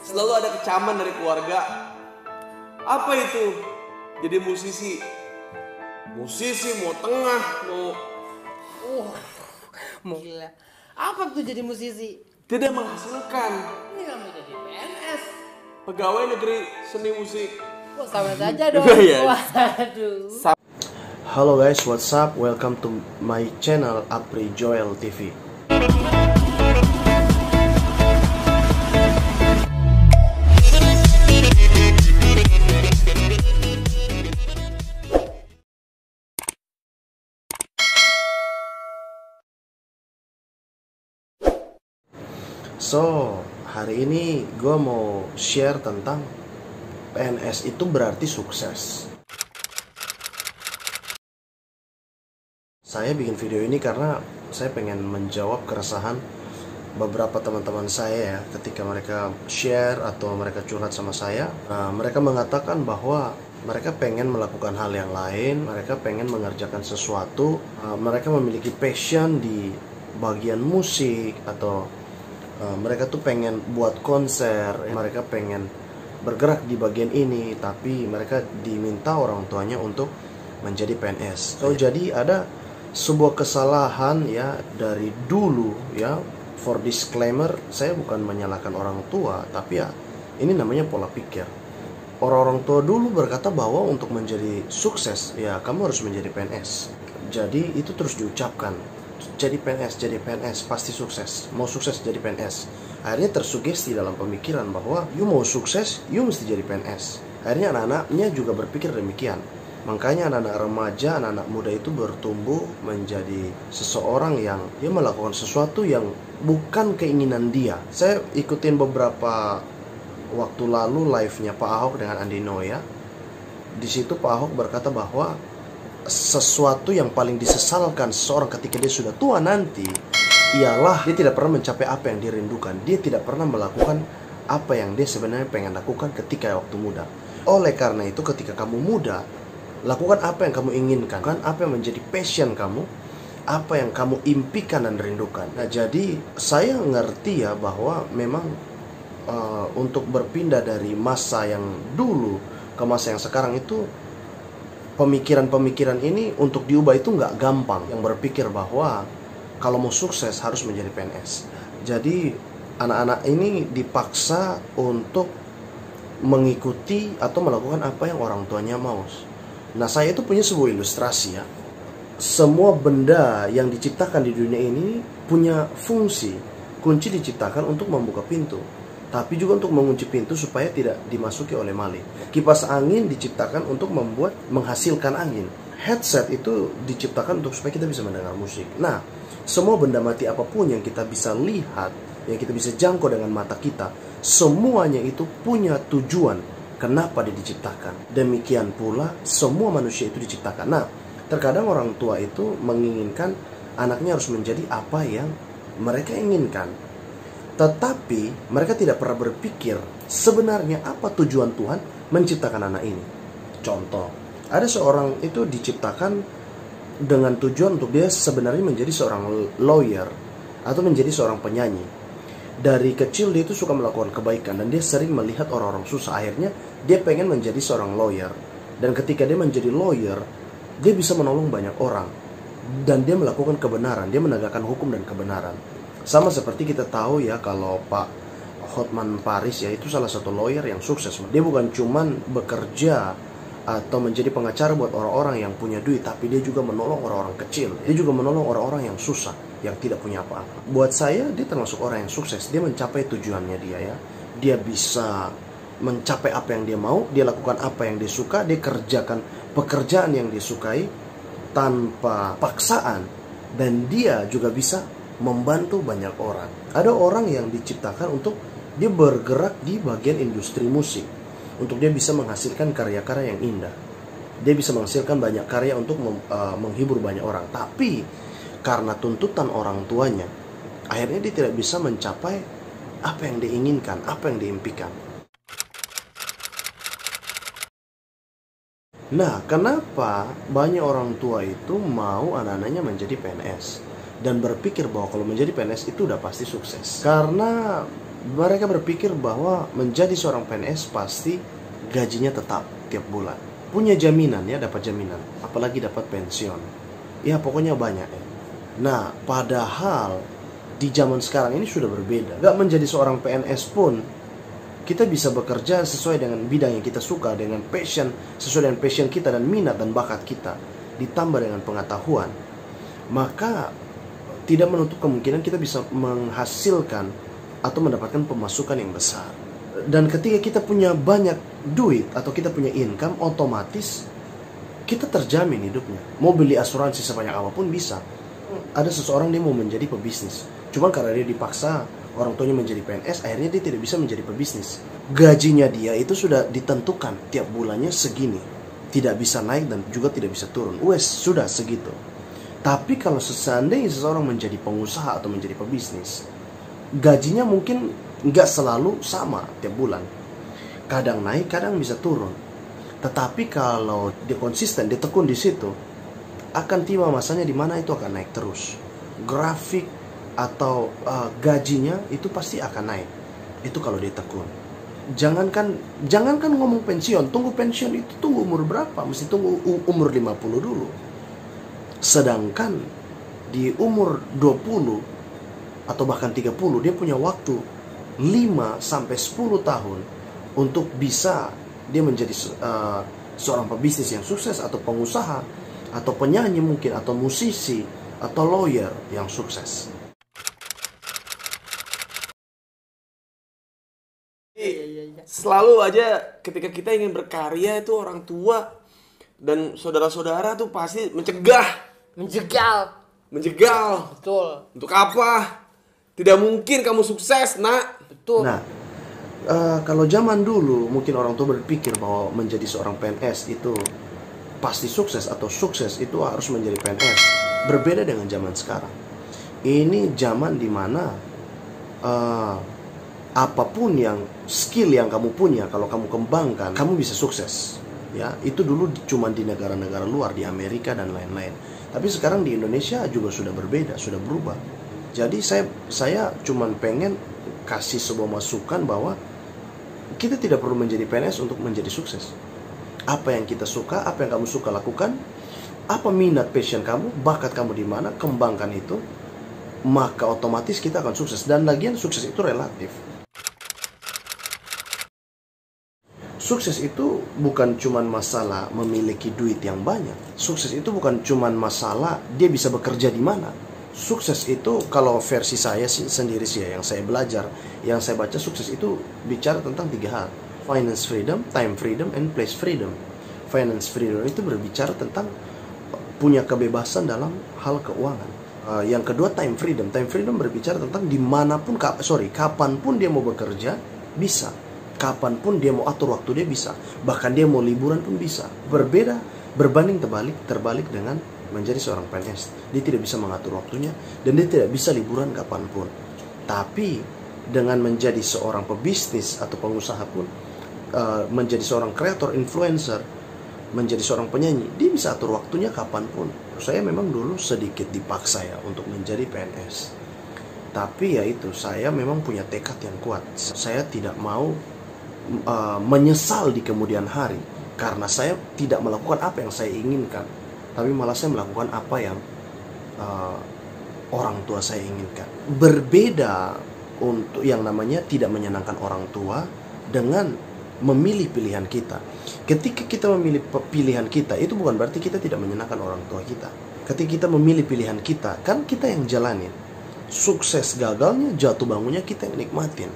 Selalu ada kecaman dari keluarga. Apa itu? Jadi musisi. Musisi mau tengah, mau gila. Apa tuh jadi musisi? tidak menghasilkan. Ini kamu jadi PNS. Pegawai negeri seni musik. Wah, sama saja dong. Iya. Waduh. Halo guys, what's up? Welcome to my channel Apri Joel TV. So, hari ini gue mau share tentang PNS itu berarti sukses. Saya bikin video ini karena saya pengen menjawab keresahan beberapa teman-teman saya ya, ketika mereka share atau mereka curhat sama saya. Mereka mengatakan bahwa mereka pengen melakukan hal yang lain, mereka pengen mengerjakan sesuatu, mereka memiliki passion di bagian musik, atau mereka tuh pengen buat konser, mereka pengen bergerak di bagian ini, tapi mereka diminta orang tuanya untuk menjadi PNS. So, jadi ada sebuah kesalahan ya dari dulu ya. For disclaimer, saya bukan menyalahkan orang tua, tapi ya ini namanya pola pikir. Orang-orang tua dulu berkata bahwa untuk menjadi sukses ya kamu harus menjadi PNS. Jadi itu terus diucapkan, jadi PNS pasti sukses. Mau sukses jadi PNS. Akhirnya tersugesti dalam pemikiran bahwa you mau sukses, you mesti jadi PNS. Akhirnya anak-anaknya juga berpikir demikian. Makanya anak-anak remaja, anak-anak muda itu bertumbuh menjadi seseorang yang dia melakukan sesuatu yang bukan keinginan dia. Saya ikutin beberapa waktu lalu live-nya Pak Ahok dengan Andi Noya. Di situ Pak Ahok berkata bahwa sesuatu yang paling disesalkan seseorang ketika dia sudah tua nanti ialah dia tidak pernah mencapai apa yang dia rindukan. Dia tidak pernah melakukan apa yang dia sebenarnya pengen lakukan ketika waktu muda. Oleh karena itu, ketika kamu muda, lakukan apa yang kamu inginkan, kan apa yang menjadi passion kamu, apa yang kamu impikan dan rindukan. Nah, jadi saya ngerti ya bahwa memang untuk berpindah dari masa yang dulu ke masa yang sekarang itu, pemikiran-pemikiran ini untuk diubah itu nggak gampang. Yang berpikir bahwa kalau mau sukses harus menjadi PNS. Jadi anak-anak ini dipaksa untuk mengikuti atau melakukan apa yang orang tuanya mau. Nah, saya itu punya sebuah ilustrasi ya. Semua benda yang diciptakan di dunia ini punya fungsi. Kunci diciptakan untuk membuka pintu, tapi juga untuk mengunci pintu supaya tidak dimasuki oleh maling. Kipas angin diciptakan untuk menghasilkan angin. Headset itu diciptakan untuk supaya kita bisa mendengar musik. Nah, semua benda mati apapun yang kita bisa lihat, yang kita bisa jangkau dengan mata kita, semuanya itu punya tujuan kenapa dia diciptakan. Demikian pula semua manusia itu diciptakan. Nah, terkadang orang tua itu menginginkan anaknya harus menjadi apa yang mereka inginkan, tetapi mereka tidak pernah berpikir sebenarnya apa tujuan Tuhan menciptakan anak ini. Contoh, ada seorang itu diciptakan dengan tujuan untuk dia sebenarnya menjadi seorang lawyer atau menjadi seorang penyanyi. Dari kecil dia itu suka melakukan kebaikan dan dia sering melihat orang-orang susah. Akhirnya dia pengen menjadi seorang lawyer. Dan ketika dia menjadi lawyer, dia bisa menolong banyak orang. Dan dia melakukan kebenaran, dia menegakkan hukum dan kebenaran. Sama seperti kita tahu ya, kalau Pak Hotman Paris ya, itu salah satu lawyer yang sukses. Dia bukan cuman bekerja atau menjadi pengacara buat orang-orang yang punya duit, tapi dia juga menolong orang-orang kecil. Dia juga menolong orang-orang yang susah, yang tidak punya apa-apa. Buat saya, dia termasuk orang yang sukses. Dia mencapai tujuannya dia ya. Dia bisa mencapai apa yang dia mau, dia lakukan apa yang dia suka, dia kerjakan pekerjaan yang dia sukai tanpa paksaan, dan dia juga bisa membantu banyak orang. Ada orang yang diciptakan untuk dia bergerak di bagian industri musik, untuk dia bisa menghasilkan karya-karya yang indah. Dia bisa menghasilkan banyak karya untuk menghibur banyak orang. Tapi karena tuntutan orang tuanya, akhirnya dia tidak bisa mencapai apa yang dia inginkan, apa yang diimpikan. Nah, kenapa banyak orang tua itu mau anak-anaknya menjadi PNS dan berpikir bahwa kalau menjadi PNS itu udah pasti sukses? Karena Mereka berpikir bahwa menjadi seorang PNS pasti gajinya tetap tiap bulan. Punya jaminan ya, dapat jaminan. Apalagi dapat pensiun. Ya pokoknya banyak ya. Nah, padahal di zaman sekarang ini sudah berbeda. Gak menjadi seorang PNS pun, kita bisa bekerja sesuai dengan bidang yang kita suka, dengan passion, sesuai dengan passion kita dan minat dan bakat kita, ditambah dengan pengetahuan. Maka tidak menutup kemungkinan kita bisa menghasilkan atau mendapatkan pemasukan yang besar. Dan ketika kita punya banyak duit atau kita punya income, otomatis kita terjamin hidupnya. Mau beli asuransi sebanyak apapun bisa. Ada seseorang dia mau menjadi pebisnis, cuman karena dia dipaksa orang tuanya menjadi PNS, akhirnya dia tidak bisa menjadi pebisnis. Gajinya dia itu sudah ditentukan tiap bulannya segini, tidak bisa naik dan juga tidak bisa turun. Sudah segitu. Tapi kalau seandainya seseorang menjadi pengusaha atau menjadi pebisnis, gajinya mungkin nggak selalu sama tiap bulan. Kadang naik, kadang bisa turun. Tetapi kalau dia konsisten, dia tekun di situ, akan tiba masanya di mana itu akan naik terus. Grafik atau gajinya itu pasti akan naik. Itu kalau dia tekun. Jangankan ngomong pensiun, tunggu pensiun itu tunggu umur berapa? Mesti tunggu umur 50 dulu. Sedangkan di umur 20 atau bahkan 30 dia punya waktu 5 sampai 10 tahun untuk bisa dia menjadi seorang pebisnis yang sukses, atau pengusaha, atau penyanyi mungkin, atau musisi, atau lawyer yang sukses. Selalu aja ketika kita ingin berkarya itu orang tua dan saudara-saudara tuh pasti Menjegal. Menjegal. Betul. Untuk apa? Tidak mungkin kamu sukses, nak. Betul. Nah, kalau zaman dulu mungkin orang tua berpikir bahwa menjadi seorang PNS itu pasti sukses, atau sukses itu harus menjadi PNS. Berbeda dengan zaman sekarang. Ini zaman dimana apapun yang skill yang kamu punya, kalau kamu kembangkan, kamu bisa sukses. Ya, itu dulu cuma di negara-negara luar, di Amerika dan lain-lain. Tapi sekarang di Indonesia juga sudah berbeda, sudah berubah. Jadi saya cuma pengen kasih sebuah masukan bahwa kita tidak perlu menjadi PNS untuk menjadi sukses. Apa yang kita suka, apa yang kamu suka lakukan, apa minat passion kamu, bakat kamu di mana, kembangkan itu, maka otomatis kita akan sukses. Dan lagian sukses itu relatif. Sukses itu bukan cuma masalah memiliki duit yang banyak. Sukses itu bukan cuma masalah dia bisa bekerja di mana. Sukses itu kalau versi saya sendiri sih, yang saya belajar, yang saya baca, sukses itu bicara tentang 3 hal. Finance freedom, time freedom, and place freedom. Finance freedom itu berbicara tentang punya kebebasan dalam hal keuangan. Yang kedua time freedom. Time freedom berbicara tentang kapanpun dia mau bekerja bisa. Kapanpun dia mau atur waktu dia bisa. Bahkan dia mau liburan pun bisa. Berbanding terbalik dengan menjadi seorang PNS. Dia tidak bisa mengatur waktunya dan dia tidak bisa liburan kapanpun. Tapi dengan menjadi seorang pebisnis atau pengusaha pun, menjadi seorang kreator, influencer, menjadi seorang penyanyi, dia bisa atur waktunya kapanpun. Saya memang dulu sedikit dipaksa ya untuk menjadi PNS. Tapi ya itu, saya memang punya tekad yang kuat. Saya tidak mau menyesal di kemudian hari karena saya tidak melakukan apa yang saya inginkan, tapi malah saya melakukan apa yang orang tua saya inginkan. Berbeda untuk yang namanya tidak menyenangkan orang tua dengan memilih pilihan kita. Ketika kita memilih pilihan kita, itu bukan berarti kita tidak menyenangkan orang tua kita. Ketika kita memilih pilihan kita, kan kita yang jalanin. Sukses gagalnya, jatuh bangunnya kita yang nikmatin.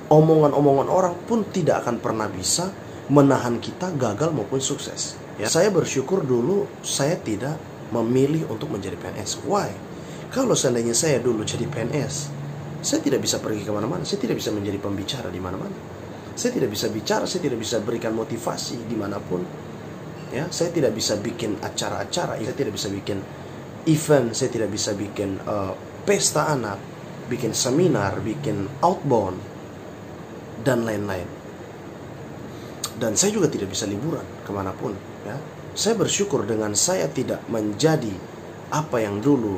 Omongan-omongan orang pun tidak akan pernah bisa menahan kita gagal maupun sukses. Ya, saya bersyukur dulu saya tidak memilih untuk menjadi PNS. Why? Kalau seandainya saya dulu jadi PNS, saya tidak bisa pergi kemana-mana. Saya tidak bisa menjadi pembicara di mana-mana. Saya tidak bisa bicara, saya tidak bisa berikan motivasi dimanapun. Ya, saya tidak bisa bikin acara-acara, saya tidak bisa bikin event, saya tidak bisa bikin pesta anak, bikin seminar, bikin outbound, dan lain-lain. Dan saya juga tidak bisa liburan kemanapun. Ya, saya bersyukur dengan saya tidak menjadi apa yang dulu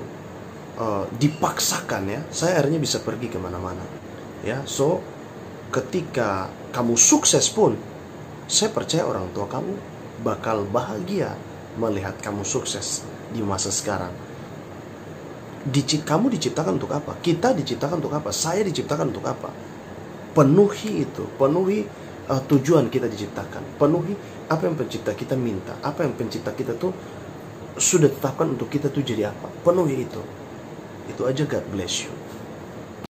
dipaksakan. Ya, saya akhirnya bisa pergi kemana-mana. Ya, so ketika kamu sukses pun, saya percaya orang tua kamu bakal bahagia melihat kamu sukses di masa sekarang. Kamu diciptakan untuk apa? Kita diciptakan untuk apa? Saya diciptakan untuk apa? Penuhi itu, penuhi tujuan kita diciptakan, penuhi apa yang pencipta kita minta, apa yang pencipta kita tuh sudah tetapkan untuk kita tuh jadi apa. Penuhi itu aja. God bless you.